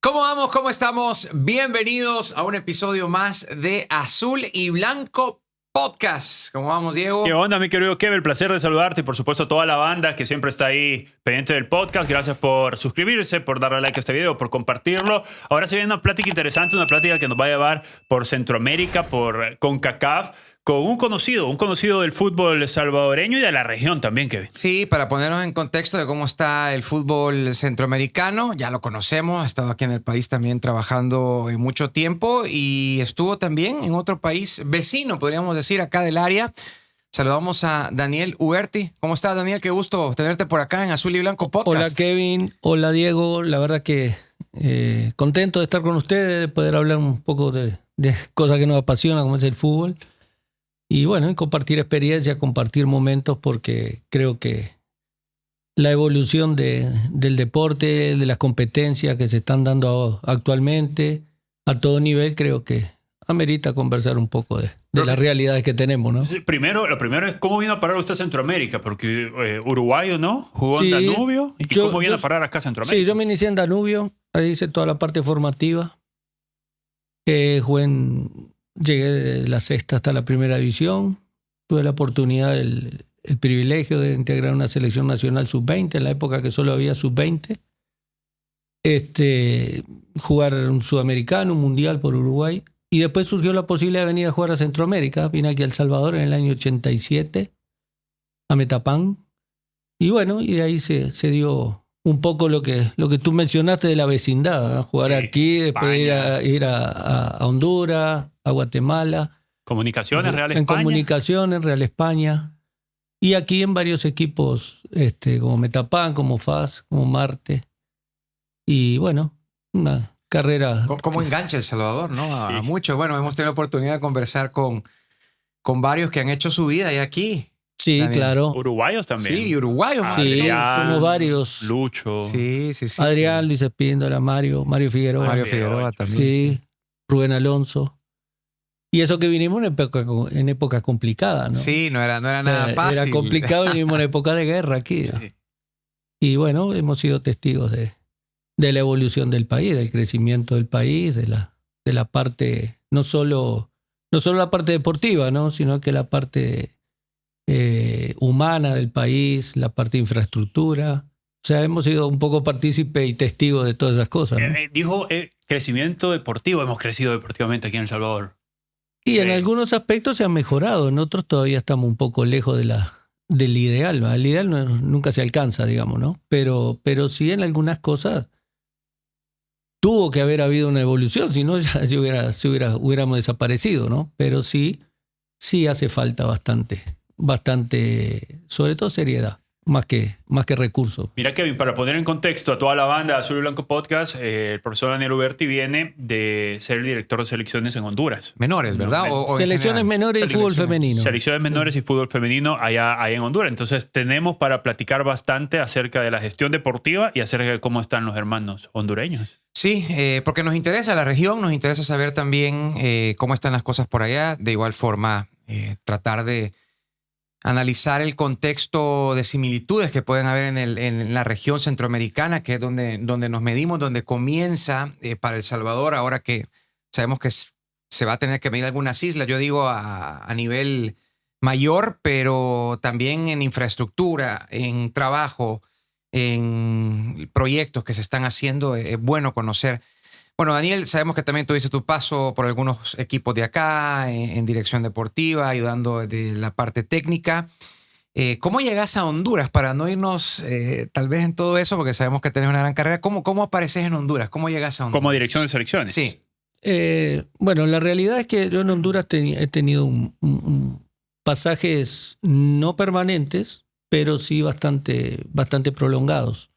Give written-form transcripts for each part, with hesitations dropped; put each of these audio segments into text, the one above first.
¿Cómo vamos? ¿Cómo estamos? Bienvenidos a un episodio más de Azul y Blanco Podcast. ¿Cómo vamos, Diego? ¿Qué onda, mi querido Kevin? El placer de saludarte y, por supuesto, a toda la banda que siempre está ahí pendiente del podcast. Gracias por suscribirse, por darle like a este video, por compartirlo. Ahora se viene una plática interesante, una plática que nos va a llevar por Centroamérica, por CONCACAF, con un conocido del fútbol salvadoreño y de la región también, Kevin. Sí, para ponernos en contexto de cómo está el fútbol centroamericano, ya lo conocemos, ha estado aquí en el país también trabajando mucho tiempo y estuvo también en otro país vecino, podríamos decir, acá del área. Saludamos a Daniel Uberti. ¿Cómo estás, Daniel? Qué gusto tenerte por acá en Azul y Blanco Podcast. Hola, Kevin. Hola, Diego. La verdad que contento de estar con ustedes, de poder hablar un poco de cosas que nos apasionan, como es el fútbol. Y bueno, compartir experiencias, compartir momentos, porque creo que la evolución del deporte, de las competencias que se están dando actualmente a todo nivel, creo que amerita conversar un poco de las realidades que tenemos, ¿no? Lo primero es cómo vino a parar usted a Centroamérica, porque uruguayo, ¿no? Jugó Sí, en Danubio. ¿Y cómo vino a parar acá a Centroamérica? Sí, yo me inicié en Danubio, ahí hice toda la parte formativa. Llegué de la sexta hasta la primera división. Tuve la oportunidad, el privilegio de integrar una selección nacional sub-20, en la época que solo había sub-20. Jugar un sudamericano, un mundial por Uruguay. Y después surgió la posibilidad de venir a jugar a Centroamérica. Vine aquí a El Salvador en el año 87, a Metapán. Y bueno, y de ahí se dio un poco lo que tú mencionaste de la vecindad, ¿no? Jugar aquí, después ir a Honduras, a Guatemala. Comunicaciones, Real España. En Comunicaciones, Real España. Y aquí en varios equipos, como Metapán, como FAS, como Marte. Y bueno, una carrera. ¿Cómo engancha El Salvador, no? Sí. A muchos. Bueno, hemos tenido la oportunidad de conversar con varios que han hecho su vida ya aquí. Sí, Daniel. claro. Uruguayos también. Sí, y uruguayos. Sí, Adrián, somos varios. Lucho. Sí. Adrián, Luis Espíndola, Mario Figueroa. Mario Figueroa también. Sí, Rubén Alonso. Y eso que vinimos en época complicada, ¿no? Sí, no era O sea, nada fácil. Era complicado, vinimos en época de guerra aquí. Sí. Y bueno, hemos sido testigos de la evolución del país, del crecimiento del país, de la parte, no solo la parte deportiva, ¿no? Sino que la parte humana del país, la parte de infraestructura. O sea, hemos sido un poco partícipes y testigos de todas esas cosas, ¿no? Dijo crecimiento deportivo. Hemos crecido deportivamente aquí en El Salvador. Y en algunos aspectos se ha mejorado, en otros todavía estamos un poco lejos del ideal, ¿va? El ideal nunca se alcanza, digamos, ¿no? Pero sí en algunas cosas tuvo que haber habido una evolución, si no ya hubiéramos desaparecido, ¿no? Pero sí hace falta bastante, sobre todo seriedad, más que recursos. Mira, Kevin, para poner en contexto a toda la banda de Azul y Blanco Podcast, el profesor Daniel Uberti viene de ser el director de selecciones en Honduras. Menores, ¿verdad? O Selecciones menores y fútbol femenino. Selecciones menores y fútbol femenino allá en Honduras. Entonces tenemos para platicar bastante acerca de la gestión deportiva y acerca de cómo están los hermanos hondureños. Sí, porque nos interesa la región, nos interesa saber también cómo están las cosas por allá. De igual forma, tratar de analizar el contexto de similitudes que pueden haber en la región centroamericana, que es donde nos medimos, donde comienza para El Salvador, ahora que sabemos que se va a tener que medir algunas islas, yo digo a nivel mayor, pero también en infraestructura, en trabajo, en proyectos que se están haciendo. Es bueno conocer. Bueno, Daniel, sabemos que también tuviste tu paso por algunos equipos de acá, en dirección deportiva, ayudando de la parte técnica. ¿Cómo llegas a Honduras? Para no irnos tal vez en todo eso, porque sabemos que tenés una gran carrera. ¿Cómo apareces en Honduras? ¿Cómo llegas a Honduras? Como dirección de selecciones. Sí. Bueno, la realidad es que yo en Honduras he tenido pasajes no permanentes, pero sí bastante prolongados.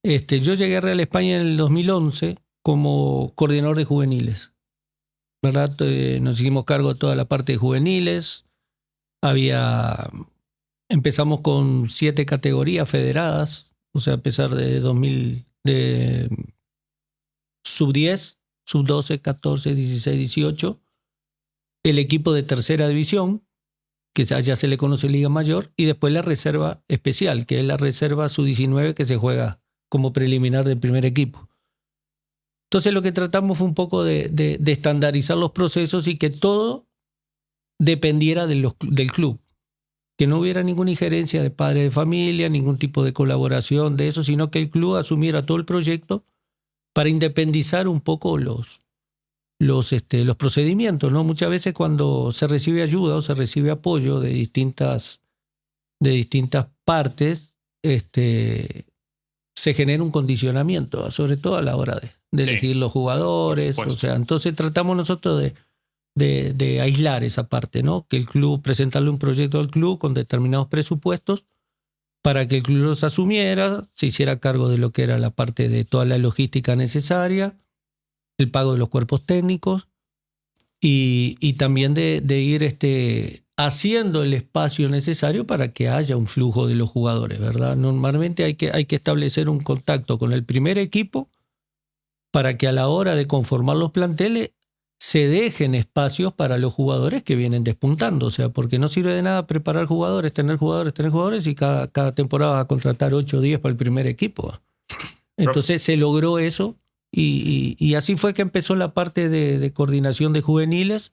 Yo llegué a Real España en el 2011 como coordinador de juveniles, ¿verdad? Nos hicimos cargo de toda la parte de juveniles. Empezamos con 7 categorías federadas, o sea, a pesar de sub-10, sub-12, 14, 16, 18. El equipo de tercera división, que ya se le conoce Liga Mayor, y después la reserva especial, que es la reserva sub-19 que se juega como preliminar del primer equipo. Entonces lo que tratamos fue un poco de estandarizar los procesos y que todo dependiera del club. Que no hubiera ninguna injerencia de padres de familia, ningún tipo de colaboración de eso, sino que el club asumiera todo el proyecto para independizar un poco los procedimientos, ¿no? Muchas veces cuando se recibe ayuda o se recibe apoyo de distintas partes, se genera un condicionamiento, sobre todo a la hora de elegir los jugadores. O sea, entonces tratamos nosotros de aislar esa parte, ¿no? Que el club, presentarle un proyecto al club con determinados presupuestos para que el club los asumiera, se hiciera cargo de lo que era la parte de toda la logística necesaria, el pago de los cuerpos técnicos y también de ir haciendo el espacio necesario para que haya un flujo de los jugadores, ¿verdad? Normalmente hay que establecer un contacto con el primer equipo para que a la hora de conformar los planteles se dejen espacios para los jugadores que vienen despuntando. O sea, porque no sirve de nada preparar jugadores, tener jugadores y cada temporada vas a contratar 8 o 10 para el primer equipo. Entonces se logró eso y así fue que empezó la parte de coordinación de juveniles,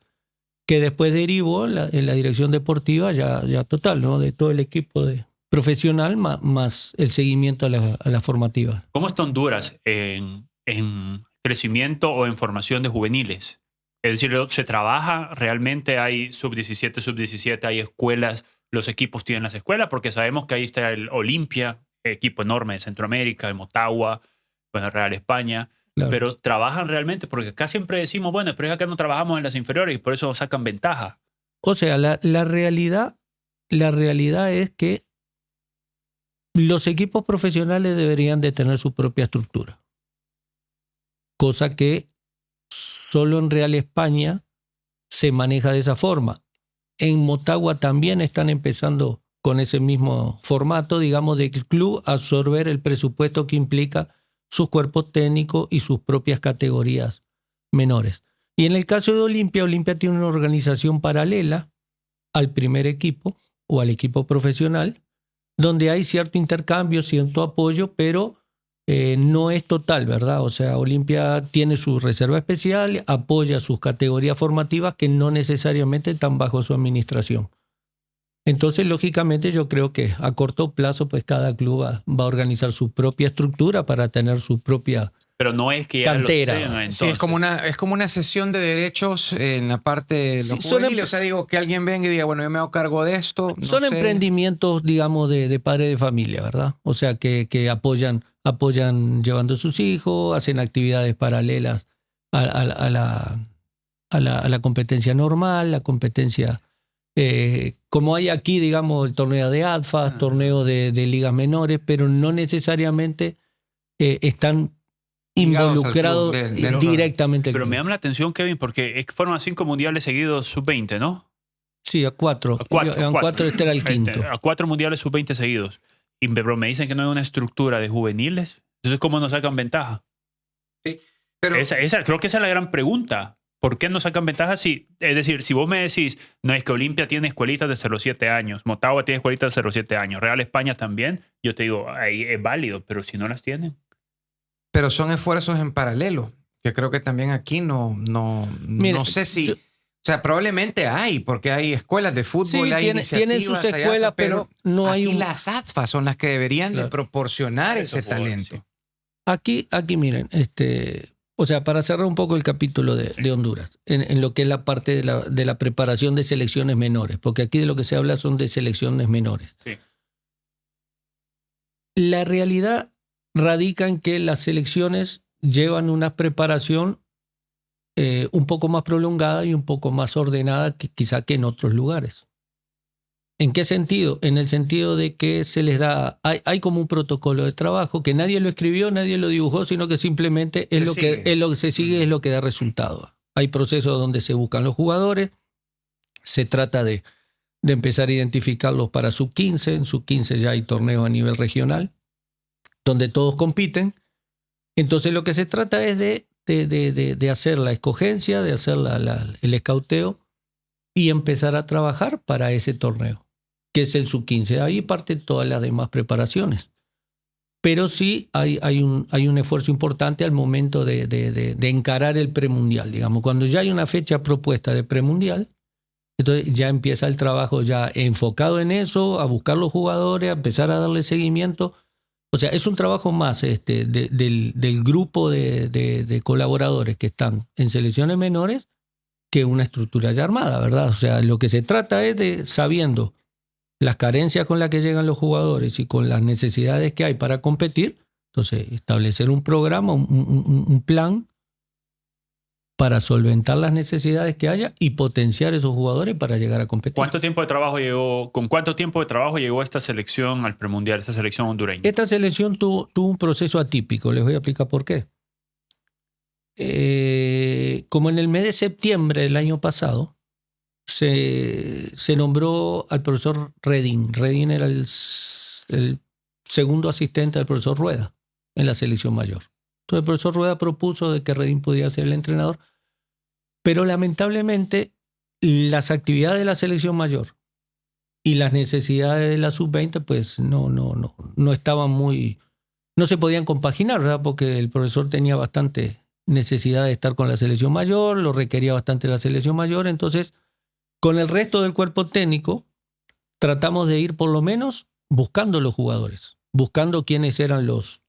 que después derivó en la dirección deportiva ya total, ¿no? De todo el equipo profesional más el seguimiento a la formativa. ¿Cómo está Honduras en crecimiento o en formación de juveniles? Es decir, ¿se trabaja realmente? ¿Hay sub-17, sub-17? ¿Hay escuelas? ¿Los equipos tienen las escuelas? Porque sabemos que ahí está el Olimpia, equipo enorme de Centroamérica, el Motagua, bueno, Real España. Claro. Pero ¿trabajan realmente? Porque acá siempre decimos, bueno, pero es que no trabajamos en las inferiores y por eso sacan ventaja. O sea, la realidad es que los equipos profesionales deberían de tener su propia estructura. Cosa que solo en Real España se maneja de esa forma. En Motagua también están empezando con ese mismo formato, digamos, de que el club absorber el presupuesto que implica sus cuerpos técnicos y sus propias categorías menores. Y en el caso de Olimpia tiene una organización paralela al primer equipo o al equipo profesional, donde hay cierto intercambio, cierto apoyo, pero no es total, ¿verdad? O sea, Olimpia tiene su reserva especial, apoya sus categorías formativas que no necesariamente están bajo su administración. Entonces, lógicamente, yo creo que a corto plazo, pues cada club va a organizar su propia estructura para tener su propia pero no es que ya cantera. Los tengan, sí, es como una cesión de derechos en la parte de los juveniles. O sea, digo, que alguien venga y diga, bueno, yo me hago cargo de esto. No son sé. Emprendimientos, digamos, de padres de familia, ¿verdad? O sea, que apoyan llevando a sus hijos, hacen actividades paralelas a la competencia normal, la competencia... como hay aquí, digamos, el torneo de ADFA, torneo de ligas menores, pero no necesariamente están involucrados directamente. Pero me llama la atención, Kevin, porque es que fueron a 5 mundiales seguidos sub-20, ¿no? Sí, a 4. A 4 este era el quinto. A 4 mundiales sub-20 seguidos. Pero me dicen que no hay una estructura de juveniles. Entonces, ¿cómo nos sacan ventaja? Sí, pero... creo que esa es la gran pregunta. ¿Por qué no sacan ventaja? Es decir, si vos me decís, no es que Olimpia tiene escuelitas de 0-7 años, Motagua tiene escuelitas de 0-7 años, Real España también, yo te digo, ahí es válido, pero si no las tienen. Pero son esfuerzos en paralelo, que creo que también aquí no sé si... o sea, probablemente hay, porque hay escuelas de fútbol, sí, hay tienen sus escuelas, allá, pero no hay aquí las ADFA son las que deberían de proporcionar Eso ese talento. Aquí miren, o sea, para cerrar un poco el capítulo de Honduras, en lo que es la parte de la preparación de selecciones menores, porque aquí de lo que se habla son de selecciones menores. Sí. La realidad radica en que las selecciones llevan una preparación un poco más prolongada y un poco más ordenada que quizá que en otros lugares. ¿En qué sentido? En el sentido de que se les da, hay como un protocolo de trabajo que nadie lo escribió, nadie lo dibujó, sino que simplemente es lo que se sigue, es lo que da resultado. Hay procesos donde se buscan los jugadores, se trata de empezar a identificarlos para sub-15, en sub-15 ya hay torneos a nivel regional, donde todos compiten. Entonces lo que se trata es de hacer la escogencia, de hacer el escauteo y empezar a trabajar para ese torneo, que es el sub-15. Ahí parten todas las demás preparaciones. Pero sí hay un esfuerzo importante al momento de encarar el premundial. Digamos, cuando ya hay una fecha propuesta de premundial, entonces ya empieza el trabajo ya enfocado en eso, a buscar los jugadores, a empezar a darle seguimiento. O sea, es un trabajo más del grupo de colaboradores que están en selecciones menores que una estructura ya armada, ¿verdad? O sea, lo que se trata es de, sabiendo las carencias con las que llegan los jugadores y con las necesidades que hay para competir, entonces establecer un programa, un plan para solventar las necesidades que haya y potenciar esos jugadores para llegar a competir. ¿Con cuánto tiempo de trabajo llegó esta selección al premundial, esta selección hondureña? Esta selección tuvo un proceso atípico, les voy a explicar por qué. Como en el mes de septiembre del año pasado, se nombró al profesor Redín. Redín era el segundo asistente del profesor Rueda en la selección mayor. Entonces el profesor Rueda propuso de que Redín pudiera ser el entrenador, pero lamentablemente las actividades de la selección mayor y las necesidades de la sub-20 pues no estaban muy... No se podían compaginar, ¿verdad? Porque el profesor tenía bastante necesidad de estar con la selección mayor, lo requería bastante la selección mayor, entonces con el resto del cuerpo técnico tratamos de ir por lo menos buscando los jugadores, buscando quiénes eran los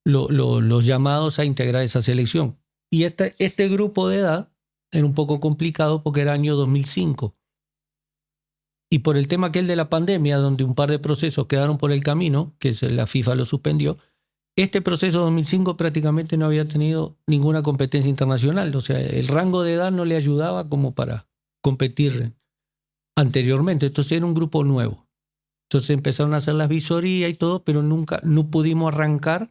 llamados a integrar esa selección. Y este grupo de edad era un poco complicado porque era año 2005. Y por el tema aquel de la pandemia, donde un par de procesos quedaron por el camino, que la FIFA lo suspendió, este proceso 2005 prácticamente no había tenido ninguna competencia internacional. O sea, el rango de edad no le ayudaba como para competir anteriormente. Entonces era un grupo nuevo. Entonces empezaron a hacer las visorías y todo, pero no pudimos arrancar.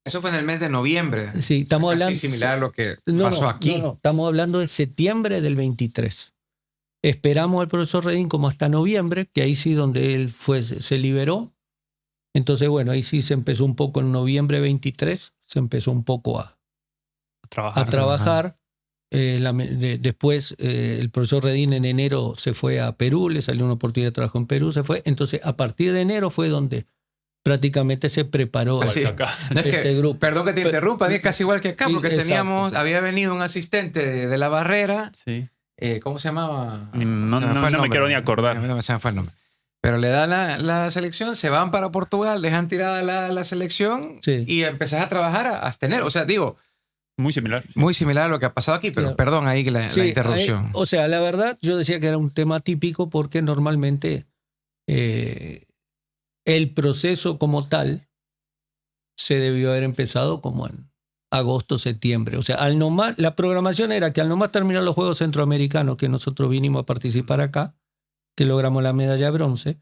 Eso fue en el mes de noviembre. Sí, estamos hablando... Así similar a lo que pasó aquí. No, estamos hablando de septiembre del 23. Esperamos al profesor Redín como hasta noviembre, que ahí sí donde él se liberó. Entonces, bueno, ahí sí se empezó un poco en noviembre 23, se empezó un poco a trabajar. Después el profesor Redín en enero se fue a Perú, le salió una oportunidad de trabajo en Perú, se fue. Entonces, a partir de enero fue donde prácticamente se preparó este grupo. Perdón que te interrumpa, es casi igual que acá, porque exacto. había venido un asistente de la barrera. Sí. ¿Cómo se llamaba? No me quiero ni acordar. No se me fue el nombre. Pero le dan la selección, se van para Portugal, dejan tirada la selección y empezás a trabajar hasta enero. O sea, digo... Muy similar. Muy similar a lo que ha pasado aquí, pero perdón ahí la interrupción. O sea, la verdad, yo decía que era un tema típico porque normalmente el proceso como tal se debió haber empezado como en agosto, septiembre. O sea, la programación era que al nomás terminar los Juegos Centroamericanos, que nosotros vinimos a participar acá, que logramos la medalla de bronce,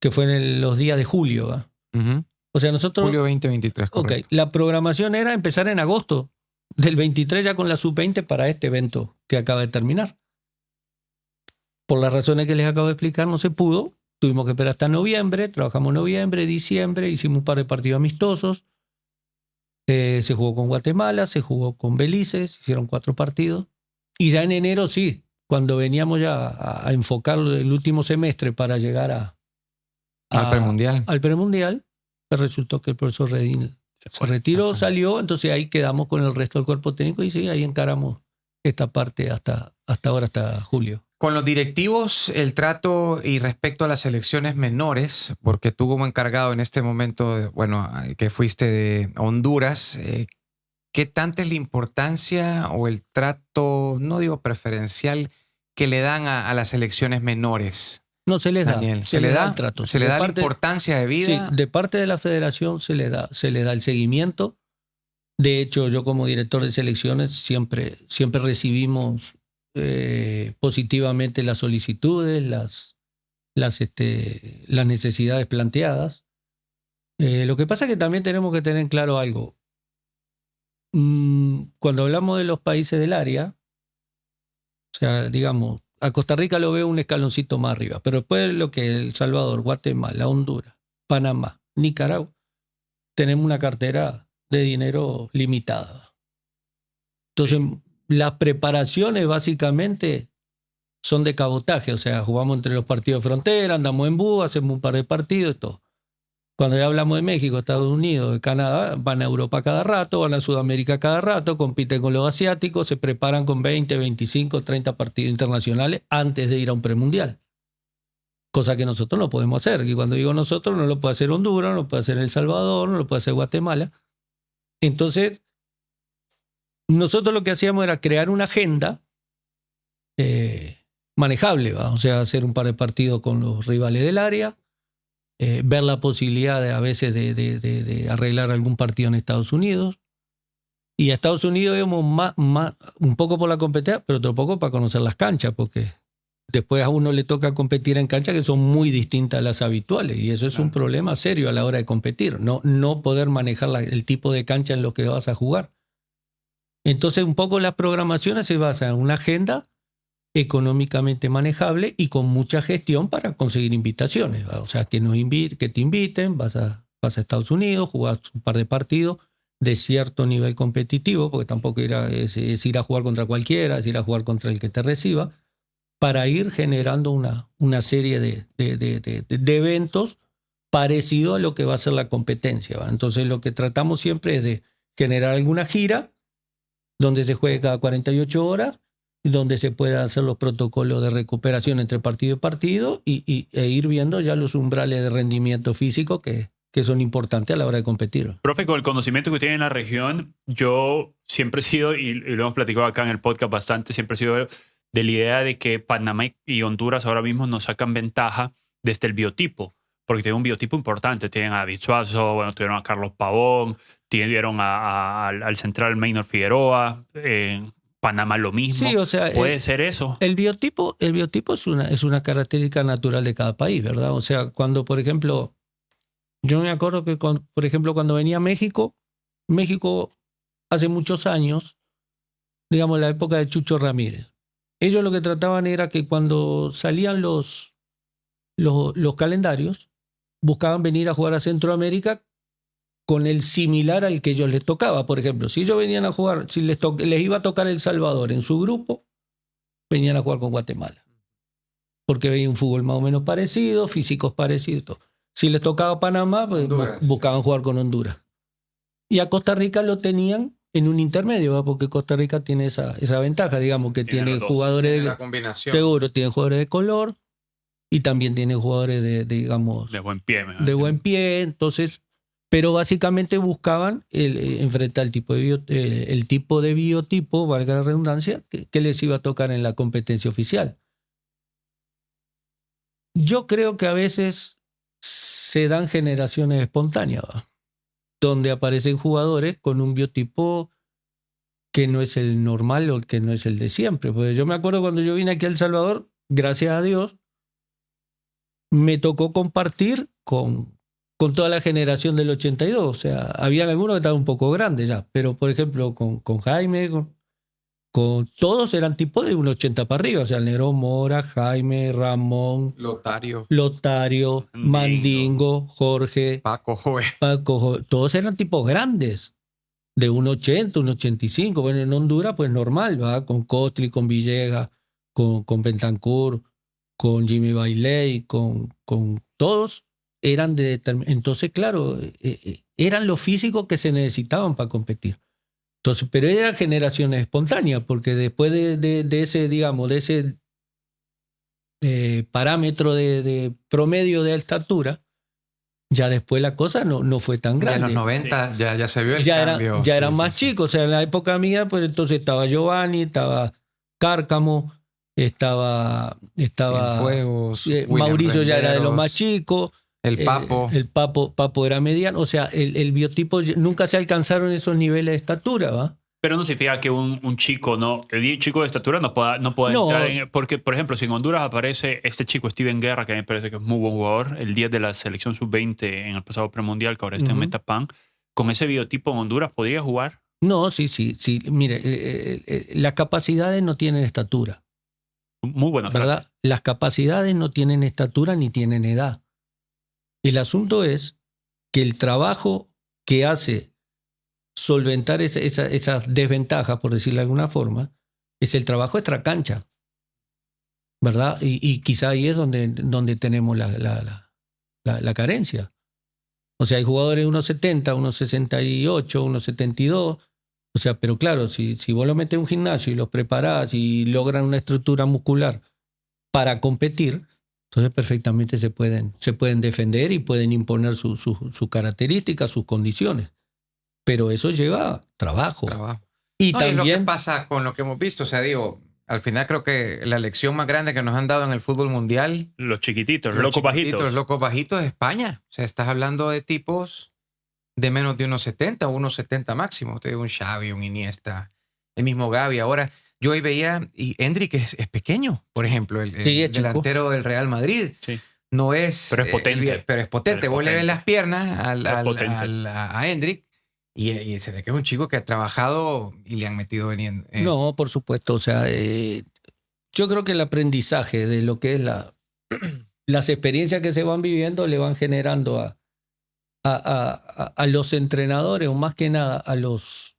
que fue en los días de julio. Uh-huh. O sea, nosotros... Julio 2023, correcto. Ok, la programación era empezar en agosto del 23 ya con la sub-20 para este evento que acaba de terminar. Por las razones que les acabo de explicar, no se pudo. Tuvimos que esperar hasta noviembre, trabajamos noviembre, diciembre, hicimos un par de partidos amistosos. Se jugó con Guatemala, se jugó con Belice, se hicieron 4 partidos. Y ya en enero sí, cuando veníamos ya a enfocar el último semestre para llegar al premundial, resultó que el profesor Redín se retiró, salió, entonces ahí quedamos con el resto del cuerpo técnico y sí, ahí encaramos esta parte hasta ahora, hasta julio. Con los directivos, el trato y respecto a las selecciones menores, porque tú como encargado en este momento, que fuiste de Honduras, ¿qué tanta es la importancia o el trato, no digo preferencial, que le dan a las selecciones menores? No se les da. Daniel, ¿se le da el trato? ¿Se le da la importancia de vida? Sí, de parte de la federación se le da el seguimiento. De hecho, yo como director de selecciones siempre recibimos positivamente las solicitudes, las necesidades planteadas. Lo que pasa es que también tenemos que tener claro algo. Cuando hablamos de los países del área, o sea, digamos, a Costa Rica lo veo un escaloncito más arriba, pero después lo que es El Salvador, Guatemala, Honduras, Panamá, Nicaragua, tenemos una cartera de dinero limitada. Entonces, las preparaciones básicamente son de cabotaje, o sea, jugamos entre los partidos de frontera, andamos en bus, hacemos un par de partidos y todo. Cuando ya hablamos de México, Estados Unidos, de Canadá, van a Europa cada rato, van a Sudamérica cada rato, compiten con los asiáticos, se preparan con 20, 25, 30 partidos internacionales antes de ir a un premundial. Cosa que nosotros no podemos hacer. Y cuando digo nosotros, no lo puede hacer Honduras, no lo puede hacer El Salvador, no lo puede hacer Guatemala. Entonces, nosotros lo que hacíamos era crear una agenda manejable, ¿va? O sea, hacer un par de partidos con los rivales del área, ver la posibilidad a veces de arreglar algún partido en Estados Unidos. Y a Estados Unidos íbamos un poco por la competencia, pero otro poco para conocer las canchas, porque después a uno le toca competir en canchas que son muy distintas a las habituales, y eso es un problema serio a la hora de competir, no poder manejar el tipo de cancha en lo que vas a jugar. Entonces un poco las programaciones se basan en una agenda económicamente manejable y con mucha gestión para conseguir invitaciones, ¿va? O sea, que te inviten, vas a Estados Unidos, jugás un par de partidos de cierto nivel competitivo, porque tampoco es ir a jugar contra cualquiera, es ir a jugar contra el que te reciba, para ir generando una serie de eventos parecidos a lo que va a ser la competencia, ¿va? Entonces lo que tratamos siempre es de generar alguna gira donde se juegue cada 48 horas, donde se puedan hacer los protocolos de recuperación entre partido y partido e ir viendo ya los umbrales de rendimiento físico que son importantes a la hora de competir. Profe, con el conocimiento que tiene en la región, yo siempre he sido, y lo hemos platicado acá en el podcast bastante, siempre he sido de la idea de que Panamá y Honduras ahora mismo nos sacan ventaja desde el biotipo, porque tienen un biotipo importante. Tienen a Bitsuazo, bueno, tuvieron a Carlos Pavón, tuvieron al central Maynor Figueroa, Panamá lo mismo. Sí, o sea, ¿puede ser eso? El biotipo es una característica natural de cada país, ¿verdad? O sea, cuando, por ejemplo, yo me acuerdo que, por ejemplo, cuando venía a México hace muchos años, digamos la época de Chucho Ramírez, ellos lo que trataban era que cuando salían los calendarios, buscaban venir a jugar a Centroamérica con el similar al que ellos les tocaba. Por ejemplo, si ellos venían a jugar, si les iba a tocar El Salvador en su grupo, venían a jugar con Guatemala. Porque veía un fútbol más o menos parecido, físicos parecidos. Todo. Si les tocaba Panamá, pues buscaban jugar con Honduras. Y a Costa Rica lo tenían en un intermedio, ¿va? Porque Costa Rica tiene esa ventaja, digamos, que tiene jugadores de la combinación. Seguro, tiene jugadores de color y también tiene jugadores digamos, de buen pie. De buen pie, entonces, pero básicamente buscaban enfrentar el tipo de biotipo, valga la redundancia, que les iba a tocar en la competencia oficial. Yo creo que a veces se dan generaciones espontáneas, ¿va? Donde aparecen jugadores con un biotipo que no es el normal o que no es el de siempre. Porque yo me acuerdo cuando yo vine aquí a El Salvador, gracias a Dios, me tocó compartir con toda la generación del 82. O sea, habían algunos que estaban un poco grandes ya, pero por ejemplo con Jaime, con todos eran tipos de un 80 para arriba. O sea, el Negro Mora, Jaime, Ramón, Lotario, Mandingo, Jorge, Paco, todos eran tipos grandes, de 1,80, 1,85. Bueno, en Honduras, pues normal, ¿va? Con Cotli, con Villegas, con Bentancur, con Jimmy Bailey, con todos eran de... Entonces, claro, eran los físicos que se necesitaban para competir. Entonces, pero eran generaciones espontáneas, porque después de ese, digamos, de ese parámetro de promedio de estatura, ya después la cosa no fue tan grande. En los 90 sí. ya se vio el cambio. Ya eran más chicos. O sea, en la época mía, pues entonces estaba Giovanni, estaba Cárcamo, estaba Cienfuegos, Mauricio ya era de los más chicos. El Papo. El Papo era mediano. O sea, el biotipo nunca se alcanzaron esos niveles de estatura, ¿va? Pero no significa que un chico, el chico de estatura no pueda entrar en... Porque, por ejemplo, si en Honduras aparece este chico Steven Guerra, que a mí me parece que es muy buen jugador, el 10 de la selección sub-20 en el pasado premundial, que ahora está en Metapan, ¿con ese biotipo en Honduras podría jugar? No, sí. Mire, las capacidades no tienen estatura. Muy buena frase. ¿Verdad? Las capacidades no tienen estatura ni tienen edad. El asunto es que el trabajo que hace solventar esas desventajas, por decirlo de alguna forma, es el trabajo extracancha, ¿verdad? Y quizá ahí es donde tenemos la carencia. O sea, hay jugadores de 1,70, 1,68, 1,72. O sea, pero claro, si vos los metés en un gimnasio y los preparás y logran una estructura muscular para competir, entonces perfectamente se pueden defender y pueden imponer sus características, sus condiciones. Pero eso lleva trabajo. Y no, también y lo que pasa con lo que hemos visto, o sea, digo, al final creo que la lección más grande que nos han dado en el fútbol mundial, Los chiquititos, los locos bajitos. Los locos bajitos de España. O sea, estás hablando de tipos de menos de 1,70 o 1,70 máximo. Te digo, un Xavi, un Iniesta, el mismo Gavi. Ahora, yo hoy veía, y Endrick es pequeño, por ejemplo, el delantero del Real Madrid. Sí. No es... Pero es potente. Pero es potente. Vos le ves las piernas a Endrick y se ve que es un chico que ha trabajado y le han metido en... No, por supuesto. O sea, yo creo que el aprendizaje de lo que es las experiencias que se van viviendo le van generando a los entrenadores, o más que nada a los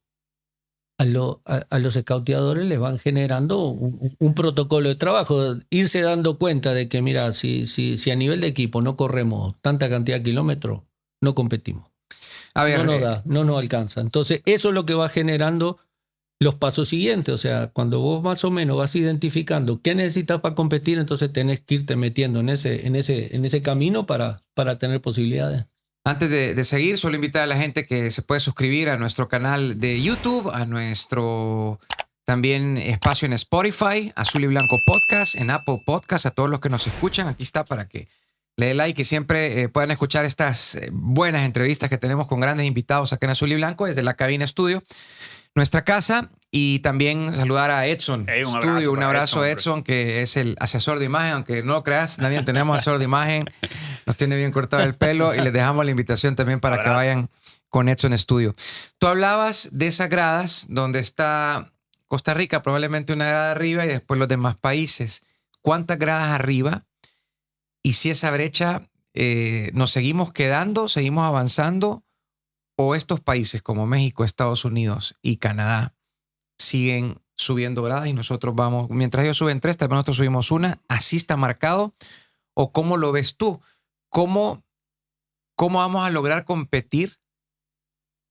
escauteadores, les van generando un protocolo de trabajo. Irse dando cuenta de que, mira, si a nivel de equipo no corremos tanta cantidad de kilómetros, no competimos. A ver, no nos alcanza. Entonces, eso es lo que va generando los pasos siguientes. O sea, cuando vos más o menos vas identificando qué necesitas para competir, entonces tenés que irte metiendo en ese camino para tener posibilidades. Antes de seguir, solo invitar a la gente que se puede suscribir a nuestro canal de YouTube, a nuestro también espacio en Spotify, Azul y Blanco Podcast, en Apple Podcast, a todos los que nos escuchan. Aquí está para que le dé like y siempre puedan escuchar estas buenas entrevistas que tenemos con grandes invitados acá en Azul y Blanco desde la cabina estudio, nuestra casa. Y también saludar a Edson Studio. Un abrazo a Edson, que es el asesor de imagen. Aunque no lo creas, nadie tenemos asesor de imagen. Nos tiene bien cortado el pelo y les dejamos la invitación también para que vayan con Edson Studio. Tú hablabas de esas gradas donde está Costa Rica, probablemente una grada arriba y después los demás países. ¿Cuántas gradas arriba? Y si esa brecha nos seguimos quedando, seguimos avanzando, o estos países como México, Estados Unidos y Canadá siguen subiendo gradas y nosotros vamos, mientras ellos suben 3, también nosotros subimos 1, ¿así está marcado? ¿O cómo lo ves tú? ¿Cómo vamos a lograr competir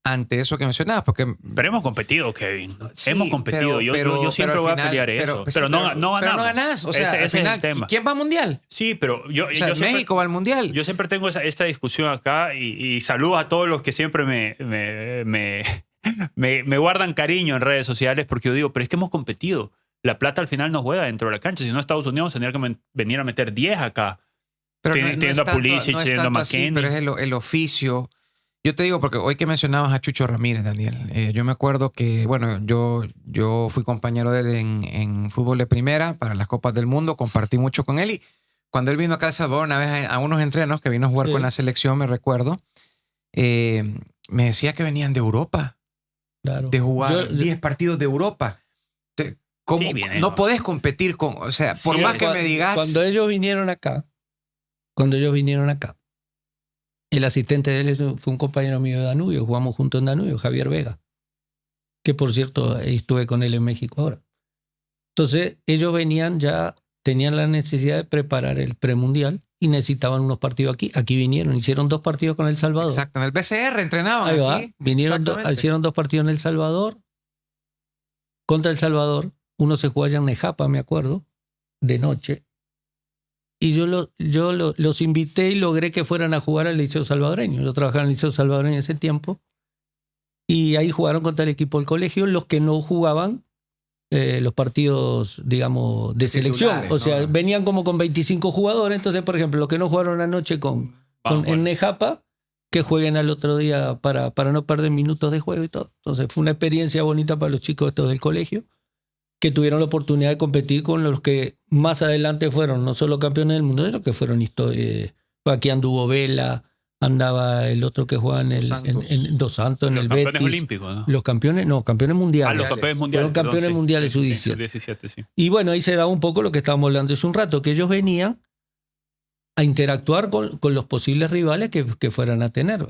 ante eso que mencionabas? Pero hemos competido, Kevin. Sí, hemos competido. Yo siempre voy a pelear eso. Pero no ganamos. Pero no ganás. O sea, al final, es el tema. ¿Quién va al mundial? Sí, pero yo México siempre, va al mundial. Yo siempre tengo esta discusión acá y saludo a todos los que siempre me guardan cariño en redes sociales, porque yo digo, pero es que hemos competido. La plata al final no juega dentro de la cancha. Si no, Estados Unidos tendría que venir a meter 10 acá. Pero teniendo a Pulisic, teniendo a McKennie. Pero es el oficio. Yo te digo, porque hoy que mencionabas a Chucho Ramírez, Daniel, yo me acuerdo que, bueno, yo fui compañero de él en fútbol de primera para las Copas del Mundo, compartí mucho con él y cuando él vino acá a El Salvador una vez a unos entrenos que vino a jugar con la selección, me recuerdo, me decía que venían de Europa, de jugar 10 partidos de Europa. ¿Cómo? Sí, no podés competir con, o sea, por más que me digas... Cuando ellos vinieron acá, el asistente de él fue un compañero mío de Danubio, jugamos juntos en Danubio, Javier Vega, que por cierto estuve con él en México ahora. Entonces ellos tenían la necesidad de preparar el premundial y necesitaban unos partidos aquí. Aquí vinieron, hicieron 2 partidos con El Salvador. Exacto, en el BCR entrenaban Ahí va, aquí. Hicieron 2 partidos en El Salvador. Contra El Salvador, uno se jugó allá en Nejapa, me acuerdo, de noche. Y yo los invité y logré que fueran a jugar al Liceo Salvadoreño. Yo trabajaba en el Liceo Salvadoreño en ese tiempo. Y ahí jugaron contra el equipo del colegio, los que no jugaban los partidos, digamos, de selección. O sea, venían como con 25 jugadores. Entonces, por ejemplo, los que no jugaron anoche en Nejapa, que jueguen al otro día para no perder minutos de juego y todo. Entonces, fue una experiencia bonita para los chicos estos del colegio, que tuvieron la oportunidad de competir con los que más adelante fueron no solo campeones del mundo, sino que fueron aquí anduvo Vela, andaba el otro que juega en Dos Santos, en el Betis. Los campeones olímpicos, ¿no? Los campeones mundiales. Los campeones mundiales. Fueron campeones mundiales sub-17. Sí. Y bueno, ahí se da un poco lo que estábamos hablando hace un rato, que ellos venían a interactuar con los posibles rivales que fueran a tener.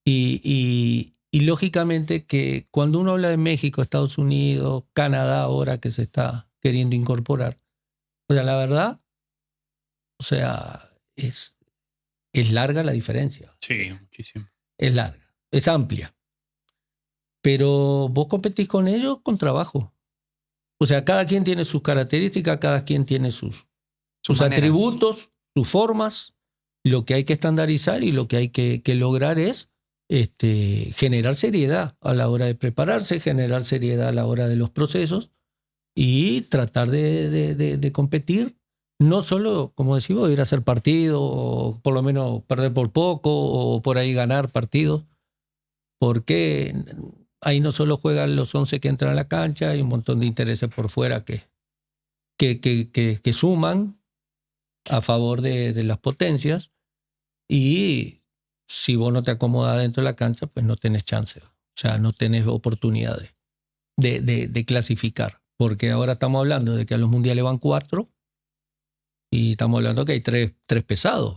Y lógicamente que cuando uno habla de México, Estados Unidos, Canadá, ahora que se está queriendo incorporar, o sea, la verdad, o sea, es es larga la diferencia. Sí, muchísimo. Es larga, es amplia. Pero vos competís con ellos con trabajo. O sea, cada quien tiene sus características, cada quien tiene sus atributos, sus formas. Lo que hay que estandarizar y lo que hay que lograr es generar seriedad a la hora de prepararse, generar seriedad a la hora de los procesos y tratar de competir. No solo, como decimos, ir a hacer partido o por lo menos perder por poco o por ahí ganar partidos, porque ahí no solo juegan los 11 que entran a la cancha, hay un montón de intereses por fuera que suman a favor de las potencias, y si vos no te acomodas dentro de la cancha, pues no tenés chance, o sea, no tenés oportunidad de clasificar, porque ahora estamos hablando de que a los mundiales van 4 y estamos hablando que hay 3 pesados.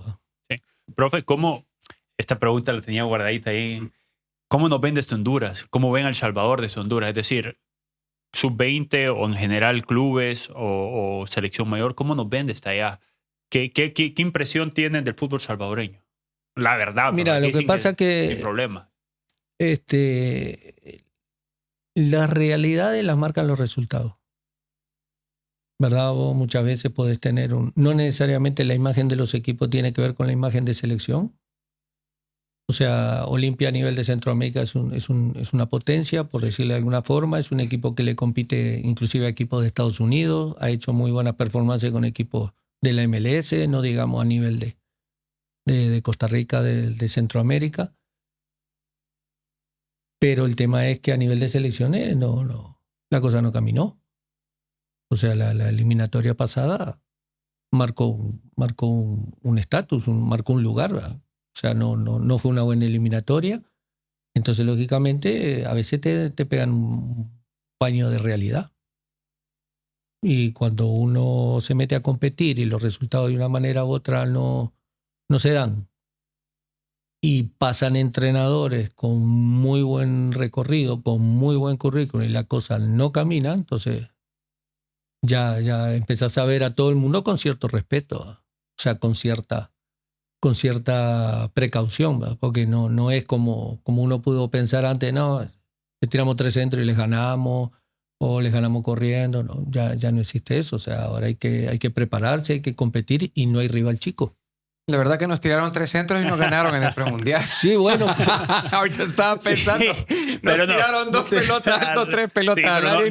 Sí. Profe, ¿cómo, esta pregunta la tenía guardadita ahí, cómo nos ven desde Honduras? ¿Cómo ven a El Salvador desde Honduras? Es decir, sub-20 o en general clubes o selección mayor, ¿cómo nos ven desde allá? ¿Qué impresión tienen del fútbol salvadoreño? La verdad. Mira, lo que pasa que sin problema. Las realidades las marcan los resultados. ¿Verdad? Vos muchas veces podés tener no necesariamente la imagen de los equipos tiene que ver con la imagen de selección. O sea, Olimpia a nivel de Centroamérica es una potencia, por decirlo de alguna forma. Es un equipo que le compite inclusive a equipos de Estados Unidos. Ha hecho muy buena performance con equipos de la MLS, no digamos a nivel de Costa Rica, de Centroamérica. Pero el tema es que a nivel de selecciones la cosa no caminó. O sea, la eliminatoria pasada marcó un estatus, marcó un lugar, ¿verdad? O sea, no fue una buena eliminatoria. Entonces, lógicamente, a veces te pegan un paño de realidad. Y cuando uno se mete a competir y los resultados de una manera u otra no se dan, y pasan entrenadores con muy buen recorrido, con muy buen currículum, y la cosa no camina, entonces ya empezás a ver a todo el mundo con cierto respeto, o sea, con cierta precaución, ¿verdad? Porque no es como uno pudo pensar antes, no, le tiramos 3 centros y les ganamos, o les ganamos corriendo, no, ya no existe eso. O sea, ahora hay que prepararse, hay que competir y no hay rival chico. La verdad que nos tiraron 3 centros y nos ganaron en el premundial. Sí, bueno. Ahorita estaba pensando. Sí, nos tiraron 2 pelotas, 3 pelotas. Sí,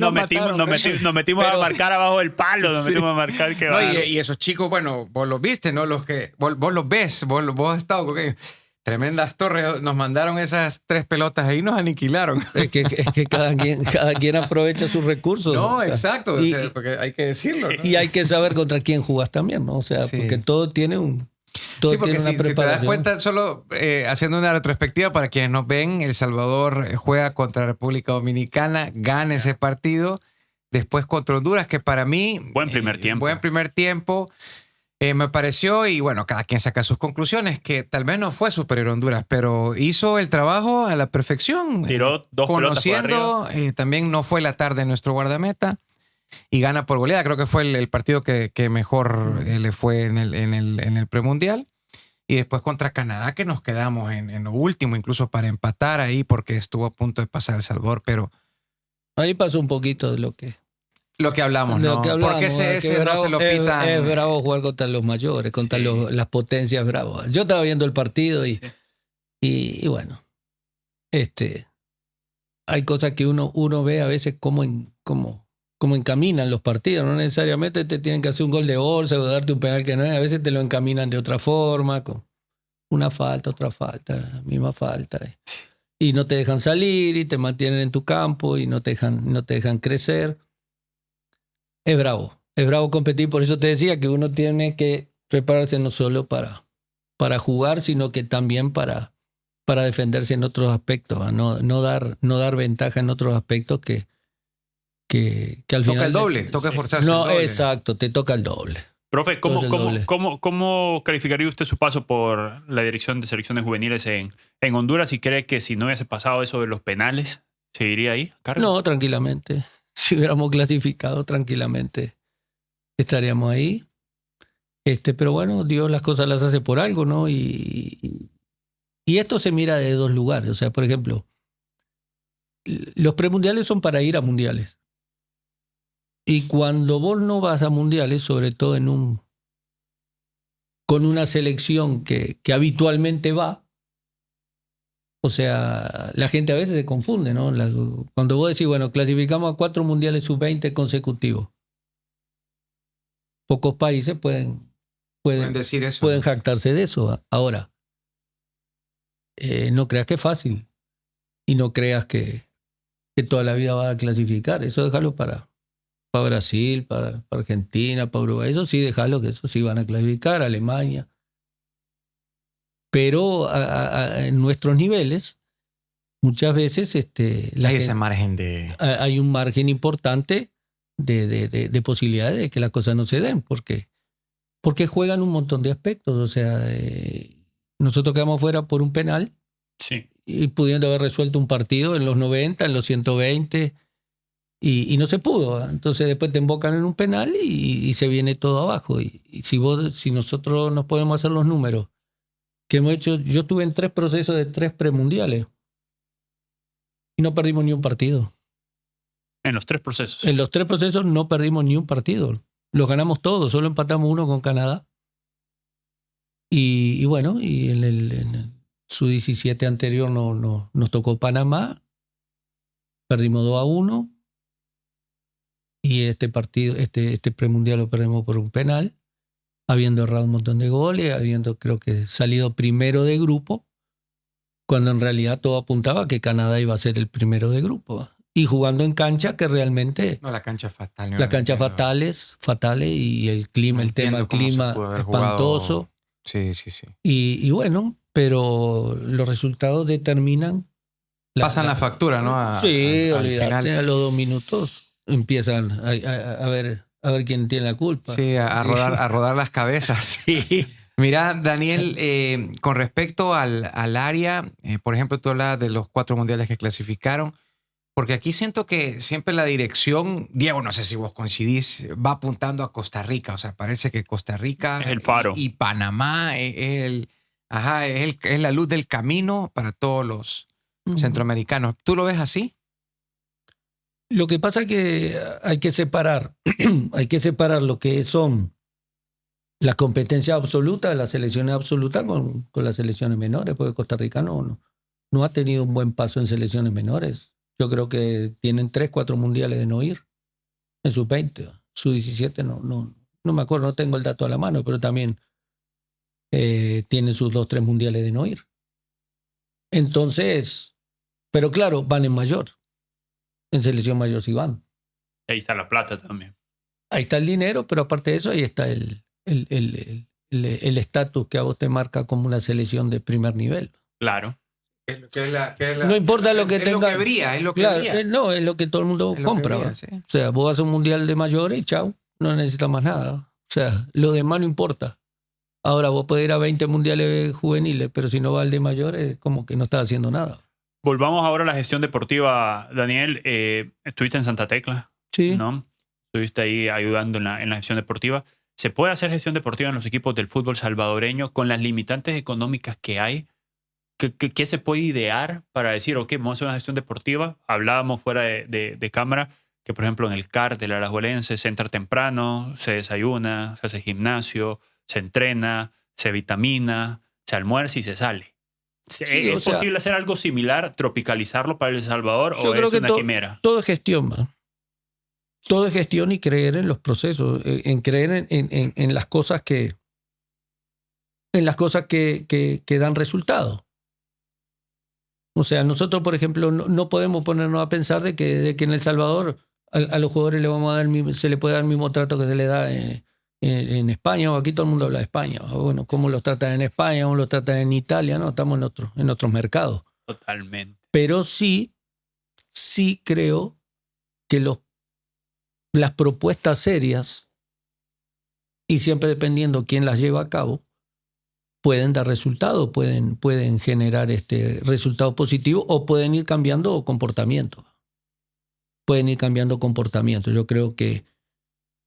nos metimos a marcar abajo del palo. Nos metimos a marcar que no, y esos chicos, bueno, vos los viste, ¿no? Los que vos los ves, vos has estado con ellos. Tremendas torres, nos mandaron esas 3 pelotas ahí y nos aniquilaron. Es que cada quien aprovecha sus recursos. No, o sea, exacto, o sea, porque hay que decirlo, ¿no? Y hay que saber contra quién jugás también, ¿no? O sea, sí, porque todo tiene sí, porque si te das cuenta, solo haciendo una retrospectiva para quienes nos ven, El Salvador juega contra República Dominicana, gana ese partido, después contra Honduras, que para mí... Buen primer tiempo. Me pareció, y bueno, cada quien saca sus conclusiones, que tal vez no fue superior a Honduras, pero hizo el trabajo a la perfección. Tiró 2 pelotas por arriba. También no fue la tarde nuestro guardameta y gana por goleada. Creo que fue el partido que mejor le fue en el premundial. Y después contra Canadá, que nos quedamos en lo último, incluso para empatar ahí, porque estuvo a punto de pasar El Salvador, pero... Ahí pasó un poquito de lo que hablamos, ¿no? Porque ese no se lo pitan. Es bravo jugar contra los mayores, contra las potencias bravas. Yo estaba viendo el partido y bueno, hay cosas que uno ve a veces cómo encaminan los partidos. No necesariamente te tienen que hacer un gol de bolsa o darte un penal que no es. A veces te lo encaminan de otra forma, con una falta, otra falta, misma falta. Y no te dejan salir y te mantienen en tu campo y no te dejan crecer. Es bravo competir. Por eso te decía que uno tiene que prepararse no solo para jugar, sino que también para defenderse en otros aspectos, no dar ventaja en otros aspectos que al final... Toca el doble, toca esforzarse. No, el doble. Exacto, te toca el doble. Profe, ¿cómo calificaría usted su paso por la dirección de selecciones juveniles en Honduras y cree que si no hubiese pasado eso de los penales, seguiría ahí, Carlos? No, tranquilamente. Si hubiéramos clasificado, tranquilamente estaríamos ahí. Pero bueno, Dios las cosas las hace por algo, ¿no? Y esto se mira de dos lugares. O sea, por ejemplo, los premundiales son para ir a mundiales. Y cuando vos no vas a mundiales, sobre todo con una selección que habitualmente va, o sea, la gente a veces se confunde, ¿no? Cuando vos decís, bueno, clasificamos a 4 mundiales sub-20 consecutivos, pocos países pueden decir eso. Pueden jactarse de eso. Ahora, no creas que es fácil y no creas que toda la vida va a clasificar. Eso déjalo para Brasil, para Argentina, para Uruguay. Eso sí, déjalo, que eso sí van a clasificar, Alemania. Pero en nuestros niveles, muchas veces ese margen de... hay un margen importante de posibilidades de que las cosas no se den. Porque juegan un montón de aspectos. O sea, nosotros quedamos fuera por un penal. Sí. Y pudiendo haber resuelto un partido en los 90, en los 120, y no se pudo. Entonces después te embocan en un penal y se viene todo abajo. Y si nosotros nos podemos hacer los números que hemos hecho, yo estuve en 3 procesos de 3 premundiales y no perdimos ni un partido. En los 3 procesos. En los 3 procesos no perdimos ni un partido. Los ganamos todos, solo empatamos 1 con Canadá. Y bueno, y en el Sub-17 anterior nos tocó Panamá, perdimos 2-1, y este partido, este premundial lo perdimos por un penal, habiendo errado un montón de goles, habiendo creo que salido primero de grupo, cuando en realidad todo apuntaba a que Canadá iba a ser el primero de grupo. Y jugando en cancha que realmente... No, la cancha fatal. Las canchas fatales, y el clima, el tema del clima espantoso. Sí. Y bueno, pero los resultados determinan... Pasan la factura, ¿no? Sí, al final. A los 2 minutos empiezan a ver quién tiene la culpa. Sí, a rodar las cabezas. Sí. Mira, Daniel, con respecto al área, por ejemplo, tú hablabas de los 4 mundiales que clasificaron, porque aquí siento que siempre la dirección, Diego, no sé si vos coincidís, va apuntando a Costa Rica. O sea, parece que Costa Rica es el faro. Y Panamá es la luz del camino para todos los centroamericanos. ¿Tú lo ves así? Lo que pasa es que hay que separar lo que son las competencias absolutas de las selecciones absolutas con las selecciones menores, porque Costa Rica no ha tenido un buen paso en selecciones menores. Yo creo que tienen 3, 4 mundiales de no ir en sus 20. Sus 17 no me acuerdo, no tengo el dato a la mano, pero también tienen sus 2, 3 mundiales de no ir. Entonces, pero claro, van en mayor. En selección mayor sí van. Ahí está la plata también. Ahí está el dinero, pero aparte de eso, ahí está el estatus que a vos te marca como una selección de primer nivel. Claro. No importa lo que tenga. Es lo que brilla, es lo que Claro, brilla. no, es lo que todo el mundo compra. Brilla, sí. O sea, vos vas a un mundial de mayores y chau, no necesitas más nada. O sea, lo demás no importa. Ahora vos podés ir a 20 mundiales juveniles, pero si no vas al de mayores, como que no estás haciendo nada. Volvamos ahora a la gestión deportiva, Daniel. Estuviste en Santa Tecla, Sí. ¿no? Estuviste ahí ayudando en la gestión deportiva. ¿Se puede hacer gestión deportiva en los equipos del fútbol salvadoreño con las limitantes económicas que hay? ¿Qué se puede idear para decir, ok, vamos a hacer una gestión deportiva? Hablábamos fuera de cámara que, por ejemplo, en el CAR del Alajuelense se entra temprano, se desayuna, se hace gimnasio, se entrena, se vitamina, se almuerza y se sale. Sí, ¿Es posible hacer algo similar, tropicalizarlo para El Salvador o creo es que una quimera? Todo es gestión, man. Todo es gestión y creer en los procesos, en creer en las cosas que dan resultado. O sea, nosotros, por ejemplo, no podemos ponernos a pensar de que en El Salvador a los jugadores se le puede dar el mismo trato que se le da en España, o aquí todo el mundo habla de España. O bueno, cómo los tratan en España, cómo los tratan en Italia, no, estamos en otros mercados. Totalmente. Pero sí creo que las propuestas serias, y siempre dependiendo quién las lleva a cabo, pueden dar resultados, pueden generar resultados positivos o pueden ir cambiando comportamiento. Yo creo que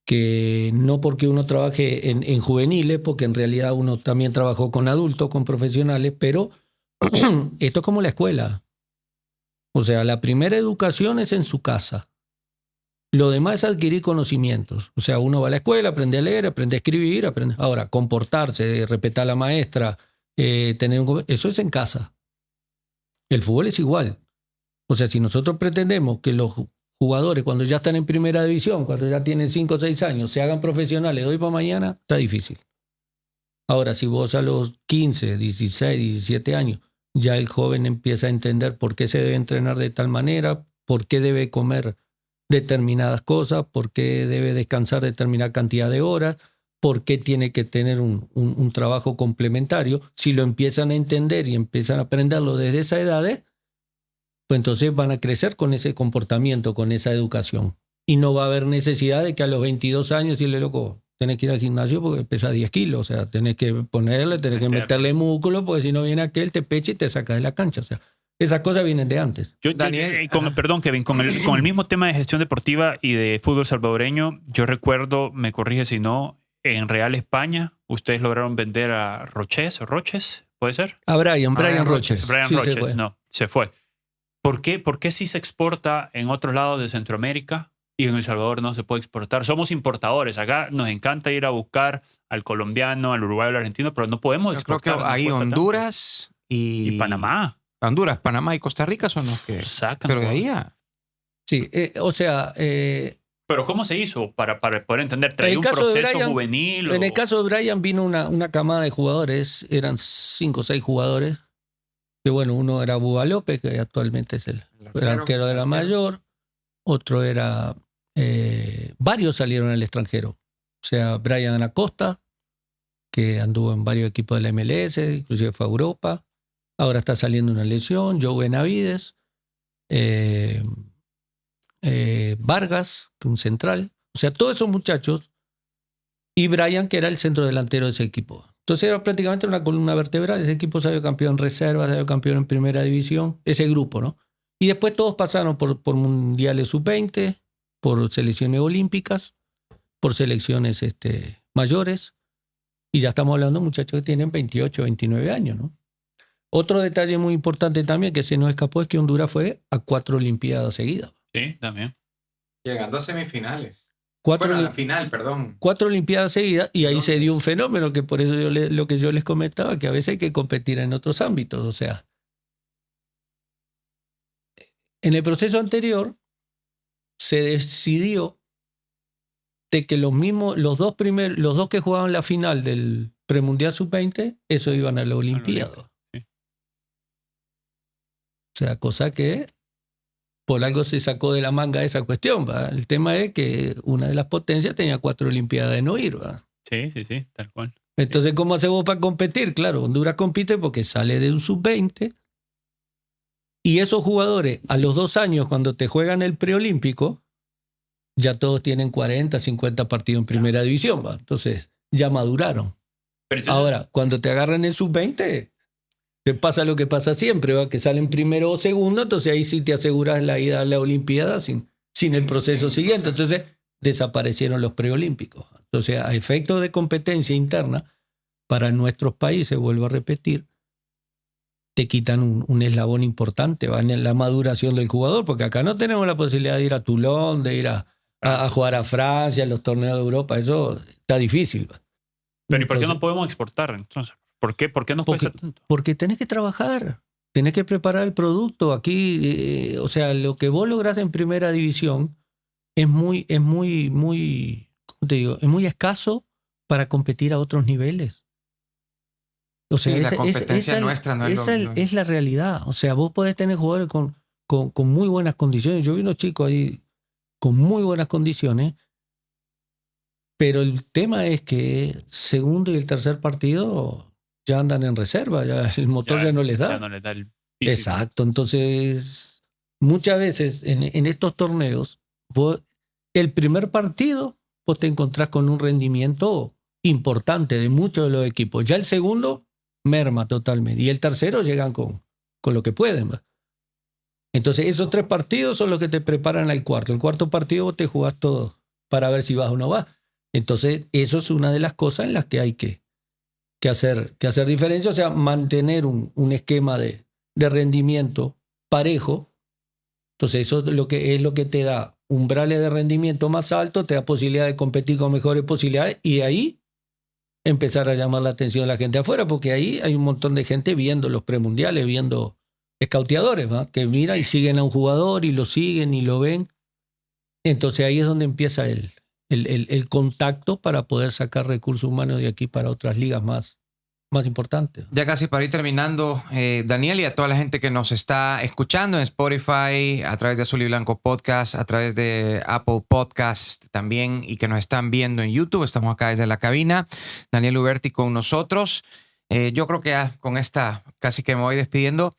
que no porque uno trabaje en juveniles, porque en realidad uno también trabajó con adultos, con profesionales, pero esto es como la escuela. O sea, la primera educación es en su casa. Lo demás es adquirir conocimientos. O sea, uno va a la escuela, aprende a leer, aprende a escribir, aprende... Ahora, comportarse, respetar a la maestra, eso es en casa. El fútbol es igual. O sea, si nosotros pretendemos que los jugadores cuando ya están en primera división, cuando ya tienen 5 o 6 años, se hagan profesionales de hoy para mañana, está difícil. Ahora, si vos a los 15, 16, 17 años, ya el joven empieza a entender por qué se debe entrenar de tal manera, por qué debe comer determinadas cosas, por qué debe descansar determinada cantidad de horas, por qué tiene que tener un trabajo complementario. Si lo empiezan a entender y empiezan a aprenderlo desde esa edad, pues entonces van a crecer con ese comportamiento, con esa educación. Y no va a haber necesidad de que a los 22 años decirle, loco, tenés que ir al gimnasio porque pesa 10 kilos. O sea, tenés que ponerle, tenés que meterle músculo, porque si no viene aquel, te pecha y te saca de la cancha. O sea, esas cosas vienen de antes. Daniel, perdón, Kevin, con el mismo tema de gestión deportiva y de fútbol salvadoreño, yo recuerdo, me corrige si no, en Real España, ustedes lograron vender a Roches, ¿puede ser? A Brian Roches. Brian Roches, no, se fue. ¿Por qué sí se exporta en otros lados de Centroamérica y en El Salvador no se puede exportar? Somos importadores. Acá nos encanta ir a buscar al colombiano, al uruguayo, al argentino, pero no podemos exportar. Yo creo que ahí Honduras y Panamá. Honduras, Panamá y Costa Rica son los que sacan. Pero de ahí a... Sí, o sea... Pero ¿cómo se hizo para poder entender? ¿Traía un proceso juvenil? En el caso de Brian vino una camada de jugadores, eran 5 o 6 jugadores. Que bueno, uno era Búa López, que actualmente es el arquero de la mayor. Otro era... varios salieron al extranjero. O sea, Brian Acosta, que anduvo en varios equipos de la MLS, inclusive fue a Europa. Ahora está saliendo una lesión. Joe Benavides. Vargas, un central. O sea, todos esos muchachos. Y Brian, que era el centro delantero de ese equipo. Entonces era prácticamente una columna vertebral. Ese equipo salió campeón en reserva, salió campeón en primera división. Ese grupo, ¿no? Y después todos pasaron por mundiales sub-20, por selecciones olímpicas, por selecciones mayores. Y ya estamos hablando de muchachos que tienen 28, 29 años, ¿no? Otro detalle muy importante también que se nos escapó es que Honduras fue a 4 Olimpiadas seguidas. Sí, también. Llegando a semifinales. 4 a la final, perdón. 4 Olimpiadas seguidas y ahí se dio un fenómeno que por eso lo que yo les comentaba, que a veces hay que competir en otros ámbitos. O sea, en el proceso anterior se decidió de que los dos que jugaban la final del premundial sub-20, eso iban a la Olimpiada. Sí. O sea, cosa que por algo se sacó de la manga esa cuestión, ¿va? El tema es que una de las potencias tenía 4 Olimpiadas de no ir, ¿va? Sí, tal cual. Entonces, ¿cómo hace vos para competir? Claro, Honduras compite porque sale de un sub-20 y esos jugadores a los 2 años cuando te juegan el preolímpico ya todos tienen 40, 50 partidos en primera división, ¿va? Entonces ya maduraron. Ahora, cuando te agarran el sub-20 te pasa lo que pasa siempre, ¿va? Que salen primero o segundo, entonces ahí sí te aseguras la ida a la Olimpiada sin el proceso siguiente. Entonces desaparecieron los preolímpicos. Entonces, a efectos de competencia interna, para nuestros países, vuelvo a repetir, te quitan un eslabón importante, ¿va? En la maduración del jugador, porque acá no tenemos la posibilidad de ir a Toulon, de ir a jugar a Francia, a los torneos de Europa. Eso está difícil, ¿va? Pero ¿y por qué no podemos exportar entonces? ¿Por qué nos cuesta tanto? Porque tenés que trabajar, tenés que preparar el producto. Aquí, o sea, lo que vos lográs en primera división es muy, ¿cómo te digo? Es muy escaso para competir a otros niveles. O sea, sí, la competencia nuestra no es la realidad. O sea, vos podés tener jugadores con muy buenas condiciones. Yo vi unos chicos ahí con muy buenas condiciones, pero el tema es que segundo y el tercer partido ya andan en reserva, ya el motor ya no les da. Ya no les da el físico. Exacto, entonces muchas veces en estos torneos, el primer partido vos te encontrás con un rendimiento importante de muchos de los equipos. Ya el segundo merma totalmente y el tercero llegan con lo que pueden. Entonces esos 3 partidos son los que te preparan al cuarto. El cuarto partido vos te jugás todo para ver si vas o no vas. Entonces, eso es una de las cosas en las que hay que hacer diferencia, o sea, mantener un esquema de rendimiento parejo. Entonces, eso es lo que te da umbrales de rendimiento más altos, te da posibilidad de competir con mejores posibilidades y ahí empezar a llamar la atención de la gente afuera, porque ahí hay un montón de gente viendo los premundiales, viendo escauteadores, ¿va? Que miran y siguen a un jugador y lo siguen y lo ven. Entonces ahí es donde empieza el contacto para poder sacar recursos humanos de aquí para otras ligas más importantes. Ya casi para ir terminando, Daniel, y a toda la gente que nos está escuchando en Spotify, a través de Azul y Blanco Podcast, a través de Apple Podcast también, y que nos están viendo en YouTube, estamos acá desde la cabina. Daniel Uberti con nosotros. Yo creo que ya con esta casi que me voy despidiendo.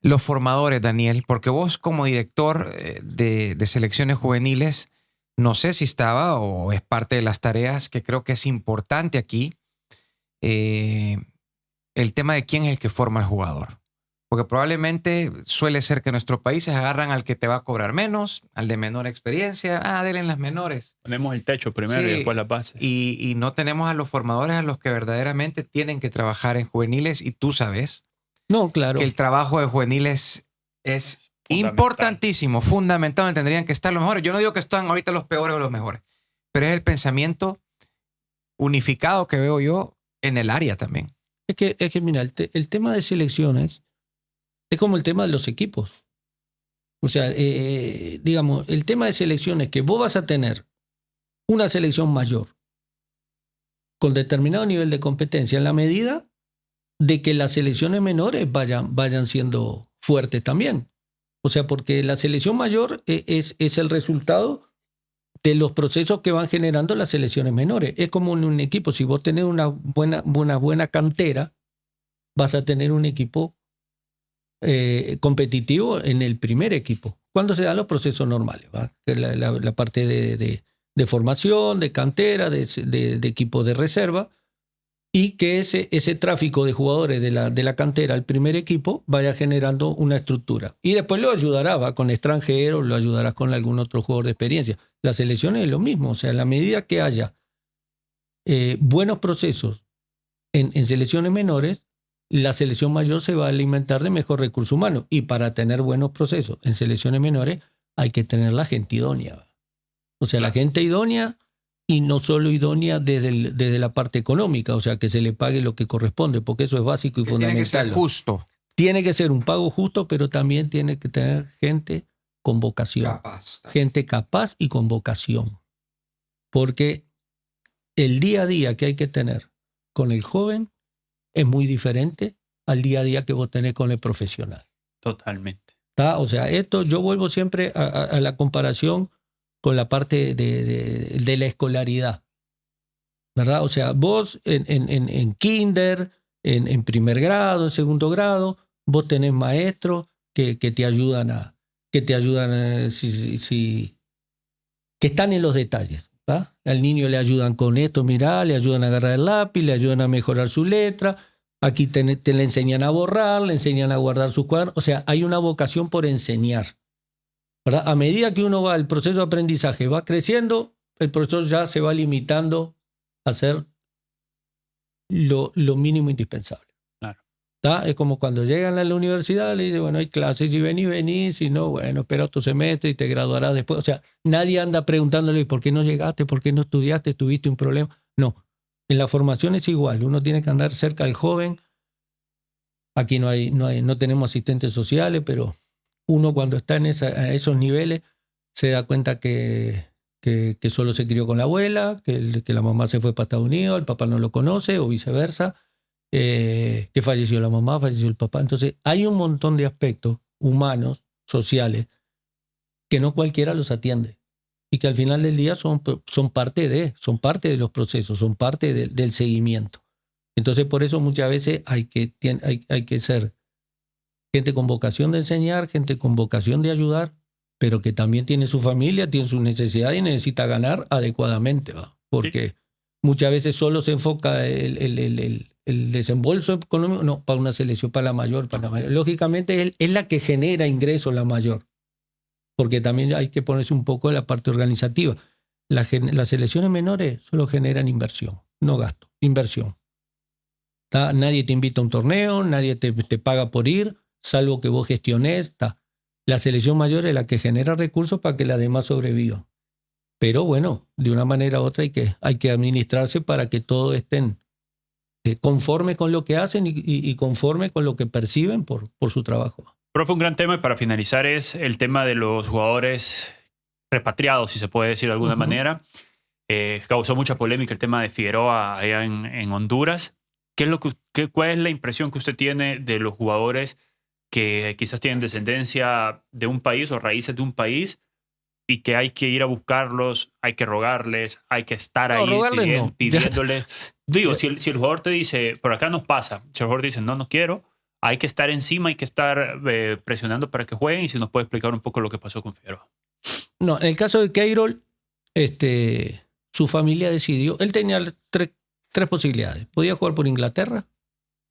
Los formadores, Daniel, porque vos como director de selecciones juveniles, no sé si estaba o es parte de las tareas que creo que es importante aquí, el tema de quién es el que forma al jugador. Porque probablemente suele ser que nuestros países agarran al que te va a cobrar menos, al de menor experiencia, denle en las menores. Ponemos el techo primero y después la base. Y no tenemos a los formadores a los que verdaderamente tienen que trabajar en juveniles, y tú sabes que el trabajo de juveniles es importantísimo, fundamental, tendrían que estar los mejores. Yo no digo que están ahorita los peores o los mejores, pero es el pensamiento unificado que veo yo en el área también. Es que mira, el tema de selecciones es como el tema de los equipos. O sea, digamos, el tema de selecciones que vos vas a tener una selección mayor con determinado nivel de competencia en la medida de que las selecciones menores vayan siendo fuertes también. O sea, porque la selección mayor es el resultado de los procesos que van generando las selecciones menores. Es como en un equipo, si vos tenés una buena cantera, vas a tener un equipo competitivo en el primer equipo, cuando se dan los procesos normales, ¿va? La parte de formación, de cantera, de equipo de reserva, y que ese tráfico de jugadores de la cantera al primer equipo vaya generando una estructura. Y después lo ayudará, va con extranjeros, lo ayudarás con algún otro jugador de experiencia. Las selecciones es lo mismo, o sea, en la medida que haya buenos procesos en selecciones menores, la selección mayor se va a alimentar de mejor recurso humano. Y para tener buenos procesos en selecciones menores hay que tener la gente idónea. O sea, la gente idónea, y no solo idónea desde la parte económica, o sea, que se le pague lo que corresponde, porque eso es básico y fundamental. Tiene que ser justo. Tiene que ser un pago justo, pero también tiene que tener gente con vocación. Gente capaz y con vocación. Porque el día a día que hay que tener con el joven es muy diferente al día a día que vos tenés con el profesional. Totalmente. ¿Tá? O sea, esto yo vuelvo siempre a la comparación con la parte de la escolaridad, ¿verdad? O sea, vos en kinder, en primer grado, en segundo grado, vos tenés maestros que te ayudan que están en los detalles, ¿tá? Al niño le ayudan con esto, mirá, le ayudan a agarrar el lápiz, le ayudan a mejorar su letra, aquí te le enseñan a borrar, le enseñan a guardar sus cuadernos, o sea, hay una vocación por enseñar, ¿verdad? A medida que uno va, el proceso de aprendizaje va creciendo, el profesor ya se va limitando a hacer lo mínimo indispensable. Claro. ¿Tá? Es como cuando llegan a la universidad, le dicen, bueno, hay clases, si venís, si no, bueno, espera otro semestre y te graduarás después. O sea, nadie anda preguntándole por qué no llegaste, por qué no estudiaste, tuviste un problema. No, en la formación es igual, uno tiene que andar cerca del joven. Aquí no tenemos asistentes sociales, pero uno cuando está a esos niveles se da cuenta que solo se crió con la abuela, que la mamá se fue para Estados Unidos, el papá no lo conoce o viceversa, que falleció la mamá, falleció el papá. Entonces hay un montón de aspectos humanos, sociales, que no cualquiera los atiende y que al final del día son parte de los procesos, son parte del seguimiento. Entonces por eso muchas veces hay que ser gente con vocación de enseñar, gente con vocación de ayudar, pero que también tiene su familia, tiene sus necesidades y necesita ganar adecuadamente, ¿va? Porque muchas veces solo se enfoca el desembolso económico, no, para una selección, para la mayor. Lógicamente es la que genera ingresos la mayor, porque también hay que ponerse un poco en la parte organizativa. las selecciones menores solo generan inversión, no gasto, inversión. Nadie te invita a un torneo, nadie te paga por ir, salvo que vos gestiones. La selección mayor es la que genera recursos para que las demás sobrevivan. Pero bueno, de una manera u otra hay que administrarse para que todos estén conforme con lo que hacen y conforme con lo que perciben por su trabajo. Profe, un gran tema, y para finalizar, es el tema de los jugadores repatriados, si se puede decir de alguna manera. Causó mucha polémica el tema de Figueroa allá en Honduras. ¿Cuál es la impresión que usted tiene de los jugadores que quizás tienen descendencia de un país o raíces de un país y que hay que ir a buscarlos, hay que rogarles, hay que estar ahí pidiéndoles? Digo, si el jugador te dice, por acá nos pasa, si el jugador dice, no quiero, hay que estar encima, hay que estar presionando para que jueguen. Y si nos puede explicar un poco lo que pasó con Figueroa. No, en el caso de Queirol, su familia decidió, él tenía tres posibilidades. Podía jugar por Inglaterra,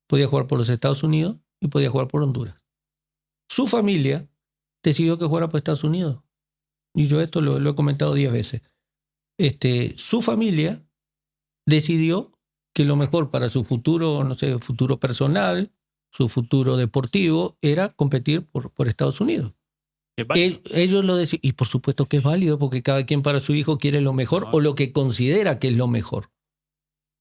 podía jugar por los Estados Unidos y podía jugar por Honduras. Su familia decidió que jugara por Estados Unidos. Y yo esto lo he comentado 10 veces. Su familia decidió que lo mejor para su futuro, no sé, futuro personal, su futuro deportivo, era competir por Estados Unidos. Ellos lo decían, y por supuesto que es válido, porque cada quien para su hijo quiere lo mejor o lo que considera que es lo mejor.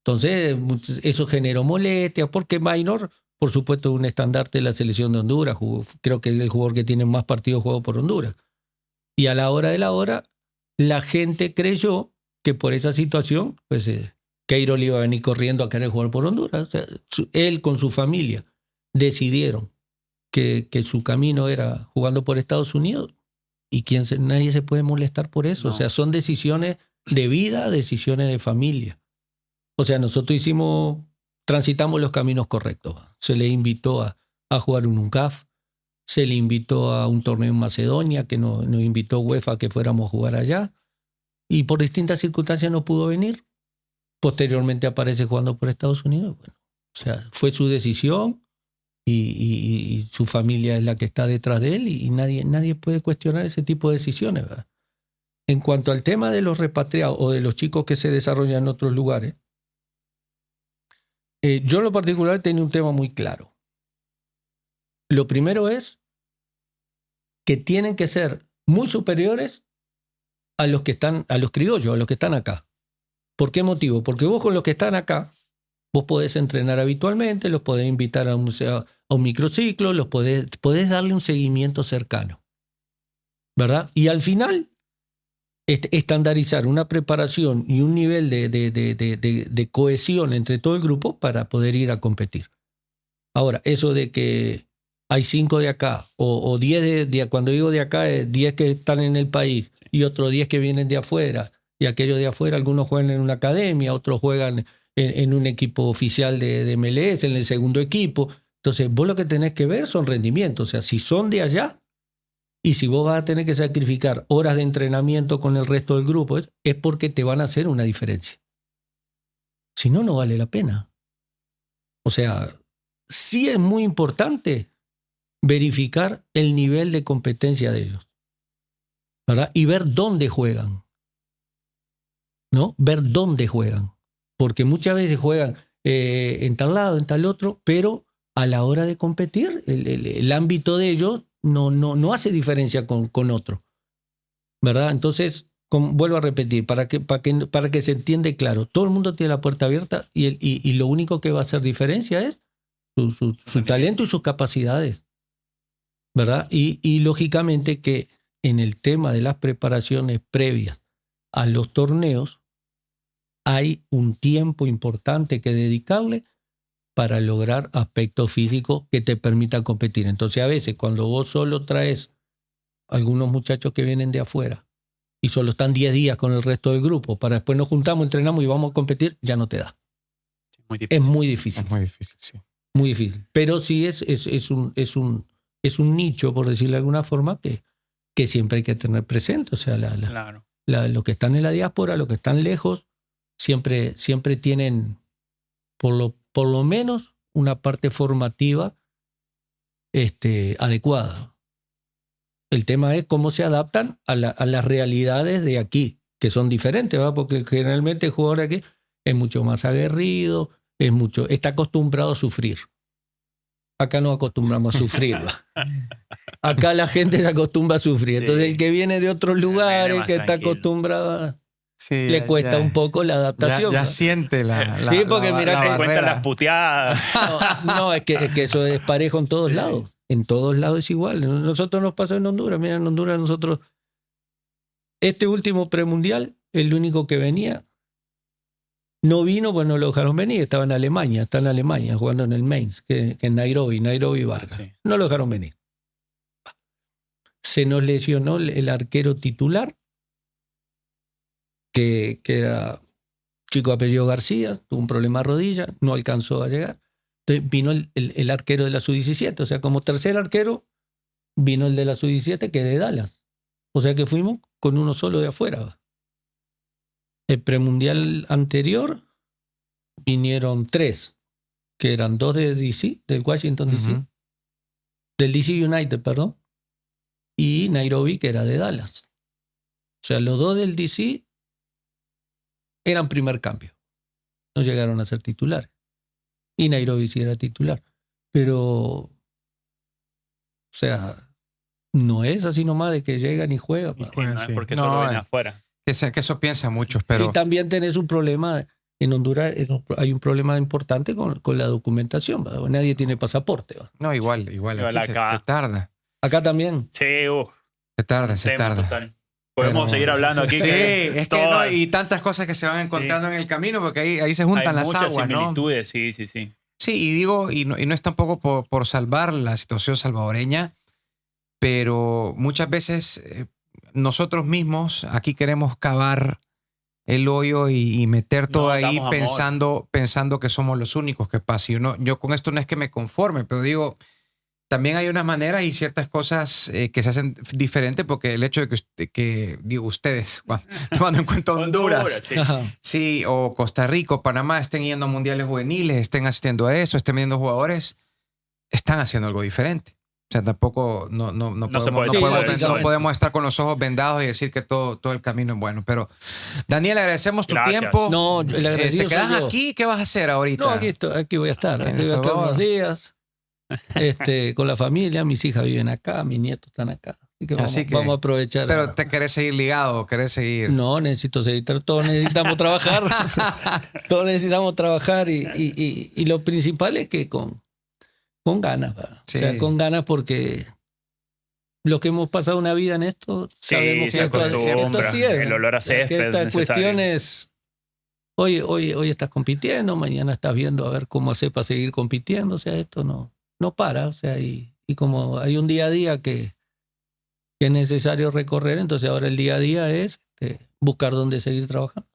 Entonces, eso generó molestia, porque Maynor, por supuesto, es un estandarte de la selección de Honduras. Creo que es el jugador que tiene más partidos jugados por Honduras. Y a la hora de la hora, la gente creyó que por esa situación, pues Queirol iba a venir corriendo a querer jugar por Honduras. O sea, él con su familia decidieron que su camino era jugando por Estados Unidos, y nadie se puede molestar por eso. No. O sea, son decisiones de vida, decisiones de familia. O sea, nosotros transitamos los caminos correctos. Se le invitó a jugar un UNCAF, se le invitó a un torneo en Macedonia, que nos invitó UEFA a que fuéramos a jugar allá, y por distintas circunstancias no pudo venir. Posteriormente aparece jugando por Estados Unidos. Bueno, o sea, fue su decisión, y su familia es la que está detrás de él, y nadie puede cuestionar ese tipo de decisiones, ¿verdad? En cuanto al tema de los repatriados o de los chicos que se desarrollan en otros lugares, yo en lo particular tenía un tema muy claro. Lo primero es que tienen que ser muy superiores a los criollos, a los que están acá. ¿Por qué motivo? Porque vos con los que están acá, vos podés entrenar habitualmente, los podés invitar a un microciclo, los podés darle un seguimiento cercano, ¿verdad? Y al final, estandarizar una preparación y un nivel de cohesión entre todo el grupo para poder ir a competir. Ahora, eso de que hay 5 de acá o 10 cuando digo de acá, es 10 que están en el país y otros 10 que vienen de afuera, y aquellos de afuera, algunos juegan en una academia, otros juegan en un equipo oficial de MLS, en el segundo equipo. Entonces, vos lo que tenés que ver son rendimientos. O sea, si son de allá, y si vos vas a tener que sacrificar horas de entrenamiento con el resto del grupo, es porque te van a hacer una diferencia. Si no, no vale la pena. O sea, sí es muy importante verificar el nivel de competencia de ellos, ¿verdad? Y ver dónde juegan, ¿no? Ver dónde juegan. Porque muchas veces juegan en tal lado, en tal otro, pero a la hora de competir, el ámbito de ellos no hace diferencia con otro, ¿verdad? Entonces, vuelvo a repetir, para que se entienda claro, todo el mundo tiene la puerta abierta, y lo único que va a hacer diferencia es su talento y sus capacidades, ¿verdad? Y lógicamente que en el tema de las preparaciones previas a los torneos hay un tiempo importante que dedicarle para lograr aspectos físicos que te permitan competir. Entonces, a veces, cuando vos solo traes algunos muchachos que vienen de afuera y solo están 10 días con el resto del grupo, para después nos juntamos, entrenamos y vamos a competir, ya no te da. Es muy difícil. Es muy difícil, sí. Muy difícil. Pero sí es un nicho, por decirlo de alguna forma, que siempre hay que tener presente. O sea, claro. Los que están en la diáspora, los que están lejos, siempre tienen por lo menos una parte formativa adecuada. El tema es cómo se adaptan a las realidades de aquí, que son diferentes, ¿va? Porque generalmente el jugador aquí es mucho más aguerrido, está acostumbrado a sufrir. Acá no acostumbramos a sufrir. Acá la gente se acostumbra a sufrir. Entonces el que viene de otros lugares, que está acostumbrado, le cuesta un poco la adaptación. Ya siente la sí, porque mira que cuentan las puteadas. No, es que eso es parejo en todos lados. En todos lados es igual. Nosotros nos pasó en Honduras. Mira, en Honduras nosotros, este último premundial, el único que venía, no vino, pues no lo dejaron venir. Estaba en Alemania, jugando en el Mainz, que en Nairobi Vargas. Sí. No lo dejaron venir. Se nos lesionó el arquero titular, que era chico apellido García, tuvo un problema de rodilla, no alcanzó a llegar. Entonces vino el arquero de la Sub-17, o sea, como tercer arquero vino el de la Sub-17, que es de Dallas. O sea que fuimos con uno solo de afuera. El premundial anterior vinieron 3, que eran 2 de DC, del Washington DC, del DC United, perdón, y Nairobi, que era de Dallas. O sea, los 2 del DC eran primer cambio. No llegaron a ser titulares. Y Nairobi sí era titular. Pero, o sea, no es así nomás de que llegan y juegan. No es porque solo ven afuera. Que eso piensan muchos, pero... Y también tenés un problema, en Honduras hay un problema importante con la documentación, ¿verdad? Nadie tiene pasaporte, ¿verdad? No, igual aquí se tarda. Acá también. Sí, se tarda. Total. Podemos seguir hablando aquí. Sí, es que no, y tantas cosas que se van encontrando en el camino, porque ahí se juntan las aguas, ¿no? Hay muchas similitudes, sí. Sí, y digo, y no es tampoco por salvar la situación salvadoreña, pero muchas veces nosotros mismos aquí queremos cavar el hoyo y meter todo ahí pensando que somos los únicos que pasa. Yo con esto no es que me conforme, pero digo, también hay unas maneras y ciertas cosas que se hacen diferentes, porque el hecho de que digo, ustedes, tomando en cuenta Honduras, sí, o Costa Rica, o Panamá, estén yendo a mundiales juveniles, estén asistiendo a eso, estén viendo jugadores, están haciendo algo diferente. O sea, tampoco no podemos estar con los ojos vendados y decir que todo el camino es bueno. Pero, Daniel, agradecemos tu tiempo. No, el agradecido ¿te quedas aquí? ¿Qué vas a hacer ahorita? No, aquí voy a estar. Aquí voy a estar unos días con la familia. Mis hijas viven acá, mis nietos están acá. Así que vamos a aprovechar. ¿Pero te querés seguir ligado? ¿Querés seguir? No, necesito seguir. Todos necesitamos trabajar. Todos necesitamos trabajar. Y lo principal es que con ganas, sí. O sea, con ganas, porque los que hemos pasado una vida en esto sabemos que esto así es. El olor a césped. Esta cuestión es hoy estás compitiendo, mañana estás viendo a ver cómo hacer para seguir compitiendo. O sea, esto no para. O sea, y como hay un día a día que es necesario recorrer, entonces ahora el día a día es buscar dónde seguir trabajando.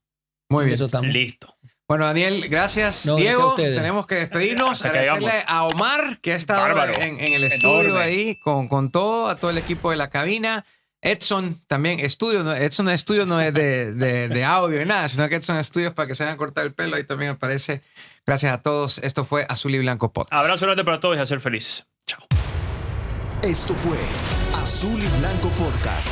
Muy bien. Eso también. Listo. Bueno, Daniel, gracias. Diego, tenemos que despedirnos. Agradecerle a Omar, que ha estado en el estudio ahí con todo el equipo de la cabina. Edson también, Edson Estudio no es de audio y nada, sino que Edson Estudios para que se hagan cortar el pelo, ahí también aparece. Gracias a todos. Esto fue Azul y Blanco Podcast. Abrazo grande para todos y a ser felices. Chao. Esto fue Azul y Blanco Podcast.